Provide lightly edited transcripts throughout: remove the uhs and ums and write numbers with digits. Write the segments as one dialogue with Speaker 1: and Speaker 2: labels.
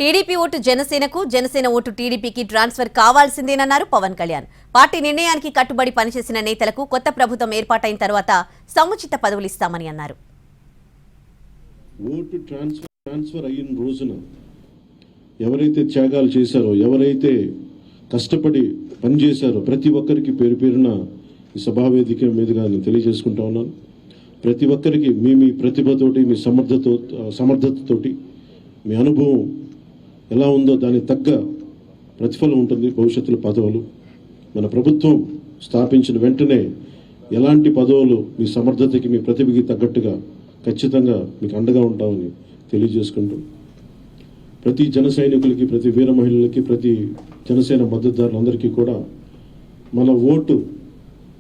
Speaker 1: TDP vote జనసేనకు, Janasena vote టీడీపీకి transfer కావాల్సిందేనన్నారు Pawan Kalyan. Party నిర్ణయానికి కట్టుబడి పనిచేసిన నేతలకు కొత్త ప్రభుత్వం ఏర్పాటైన తర్వాత సముచిత పదవులు ఇస్తామని అన్నారు.
Speaker 2: ఓటు ట్రాన్స్ఫర్ అయిన రోజున ఎవరైతే త్యాగాలు చేశారో, ఎవరైతే కష్టపడి పనిచేశారో ప్రతి ఒక్కరికి పేరు పేరున ఈ సభావేదిక మీదుగా నేను తెలియజేసుకుంటా ఉన్నాను. ప్రతి ఒక్కరికి మీ ప్రతిభతోటి, మీ సమర్థతతోటి, మీ అనుభవం ఎలా ఉందో దానికి తగ్గ ప్రతిఫలం ఉంటుంది. భవిష్యత్తులో పదవులు మన ప్రభుత్వం స్థాపించిన వెంటనే ఎలాంటి పదవులు మీ సమర్థతకి, మీ ప్రతిభకి తగ్గట్టుగా ఖచ్చితంగా మీకు అండగా ఉంటామని తెలియజేసుకుంటూ ప్రతి జన సైనికులకి, ప్రతి వీర మహిళలకి, ప్రతి జనసేన మద్దతుదారులందరికీ కూడా మన ఓటు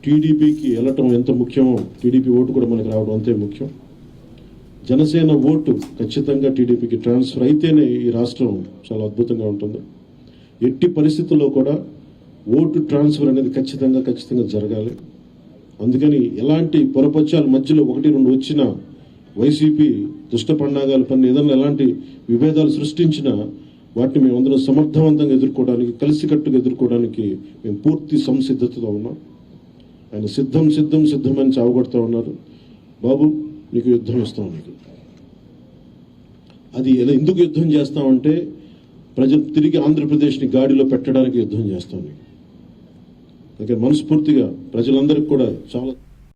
Speaker 2: టీడీపీకి వెళ్ళటం ఎంత ముఖ్యమో టీడీపీ ఓటు కూడా మనకు రావడం అంతే ముఖ్యం. జనసేన ఓటు ఖచ్చితంగా టీడీపీకి ట్రాన్స్ఫర్ అయితేనే ఈ రాష్ట్రం చాలా అద్భుతంగా ఉంటుంది. ఎట్టి పరిస్థితుల్లో కూడా ఓటు ట్రాన్స్ఫర్ అనేది ఖచ్చితంగా జరగాలి. అందుకని ఎలాంటి పొరపచ్చాల మధ్యలో 1-2 వచ్చినా వైసీపీ దుష్ట పండాగాలు పని ఏదైనా ఎలాంటి విభేదాలు సృష్టించినా వాటిని మేమందరం సమర్థవంతంగా ఎదుర్కోవడానికి, కలిసికట్టుగా ఎదుర్కోవడానికి మేము పూర్తి సంసిద్ధతతో ఉన్నాం. ఆయన సిద్ధమని చావగొడుతూ ఉన్నారు. బాబు నీకు యుద్ధం ఇస్తాం, నీకు అది ఎందుకు యుద్ధం చేస్తామంటే ప్రజలు తిరిగి ఆంధ్రప్రదేశ్ని గాడిలో పెట్టడానికి యుద్ధం చేస్తాం. నీకు అందుకే మనస్ఫూర్తిగా ప్రజలందరికీ కూడా చాలా